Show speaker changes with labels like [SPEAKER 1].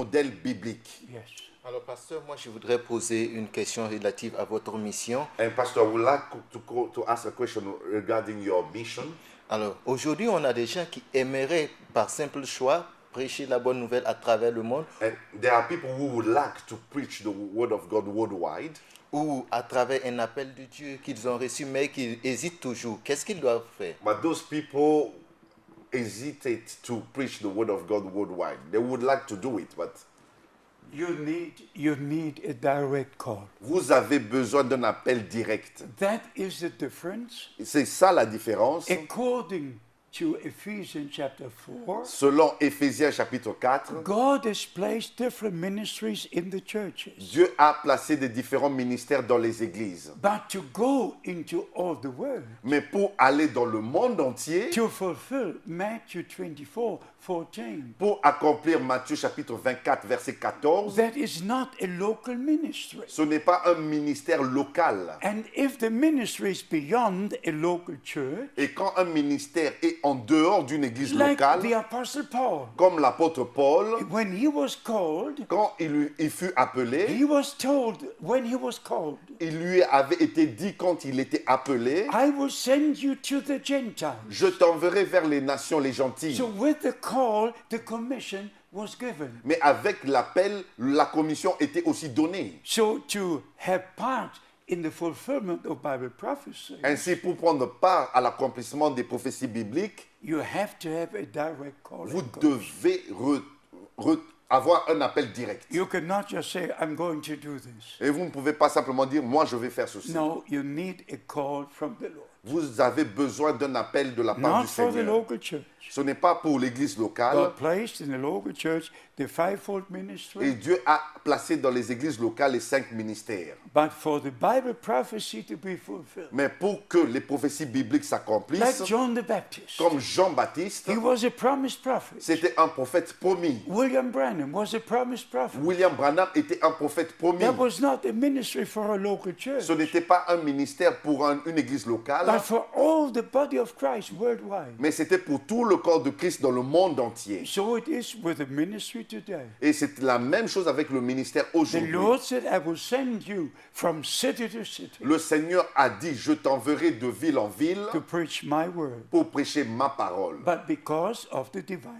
[SPEAKER 1] modèle biblique.
[SPEAKER 2] Yes.
[SPEAKER 3] Alors, pasteur, moi, je voudrais poser une question relative à votre mission.
[SPEAKER 1] And Pastor, I would like to ask a question regarding your mission.
[SPEAKER 3] Alors, aujourd'hui, on a des gens qui aimeraient, par simple choix, prêcher la bonne nouvelle à travers le monde
[SPEAKER 1] And there are people who would like to preach the word of God worldwide,
[SPEAKER 3] ou à travers un appel de Dieu qu'ils ont reçu, mais qui hésitent toujours. Qu'est-ce qu'ils doivent faire?
[SPEAKER 1] but those people hesitate to preach the word of God worldwide. They would like to do it, but
[SPEAKER 2] You need a direct call.
[SPEAKER 1] vous avez besoin d'un appel direct.
[SPEAKER 2] That is the difference.
[SPEAKER 1] C'est ça la différence.
[SPEAKER 2] According to Ephesians chapter 4,
[SPEAKER 1] Selon Éphésiens chapitre 4,
[SPEAKER 2] God has placed different ministries in the churches.
[SPEAKER 1] Dieu a placé des différents ministères dans les églises.
[SPEAKER 2] But to go into all the world,
[SPEAKER 1] Mais pour aller dans le monde entier,
[SPEAKER 2] to fulfill Matthew 24, 14,
[SPEAKER 1] pour accomplir Matthieu chapitre 24, verset 14,
[SPEAKER 2] that is not a local ministry.
[SPEAKER 1] ce n'est pas un ministère local.
[SPEAKER 2] And if the ministry is beyond a local church,
[SPEAKER 1] Et quand un ministère est en dehors d'une église
[SPEAKER 2] like
[SPEAKER 1] locale,
[SPEAKER 2] the Apostle Paul,
[SPEAKER 1] comme l'apôtre Paul,
[SPEAKER 2] when he was called,
[SPEAKER 1] quand il fut appelé,
[SPEAKER 2] he was told, when he was called,
[SPEAKER 1] il lui avait été dit quand il était appelé,
[SPEAKER 2] I will send you to the Gentiles.
[SPEAKER 1] je t'enverrai vers les nations, les gentils.
[SPEAKER 2] So with the call, the commission was given.
[SPEAKER 1] Mais avec l'appel, la commission était aussi donnée.
[SPEAKER 2] So to have part in the fulfillment of Bible prophecy,
[SPEAKER 1] Ainsi, pour prendre part à l'accomplissement des prophéties bibliques,
[SPEAKER 2] you have to have a direct call.
[SPEAKER 1] vous devez avoir un appel direct.
[SPEAKER 2] You cannot just say, I'm going to do this.
[SPEAKER 1] Et vous ne pouvez pas simplement dire, moi je vais faire ceci.
[SPEAKER 2] No, you need a call from the Lord.
[SPEAKER 1] Vous avez besoin d'un appel de la part
[SPEAKER 2] Not
[SPEAKER 1] du
[SPEAKER 2] for the
[SPEAKER 1] Seigneur.
[SPEAKER 2] local church.
[SPEAKER 1] Ce n'est pas pour l'église locale.
[SPEAKER 2] God placed in the local church the fivefold
[SPEAKER 1] Et
[SPEAKER 2] ministry,
[SPEAKER 1] Dieu a placé dans les églises locales les 5 ministères.
[SPEAKER 2] but for the Bible prophecy to be fulfilled.
[SPEAKER 1] Mais pour que les prophéties bibliques s'accomplissent,
[SPEAKER 2] Like John the Baptist,
[SPEAKER 1] comme Jean-Baptiste,
[SPEAKER 2] he was a promised prophet.
[SPEAKER 1] c'était un prophète promis.
[SPEAKER 2] William Branham was a promised prophet.
[SPEAKER 1] William Branham était un prophète promis.
[SPEAKER 2] That was not a ministry for a local church,
[SPEAKER 1] Ce n'était pas un ministère pour une église locale,
[SPEAKER 2] but for all the body of Christ worldwide.
[SPEAKER 1] mais c'était pour tout le corps de Christ dans le monde entier.
[SPEAKER 2] So it is with the ministry today.
[SPEAKER 1] Et c'est la même chose avec le ministère
[SPEAKER 2] The
[SPEAKER 1] aujourd'hui.
[SPEAKER 2] Lord said, I will send you from city to city
[SPEAKER 1] Le Seigneur a dit, je t'enverrai de ville en ville
[SPEAKER 2] to preach my word.
[SPEAKER 1] pour prêcher ma parole.
[SPEAKER 2] But because of the divine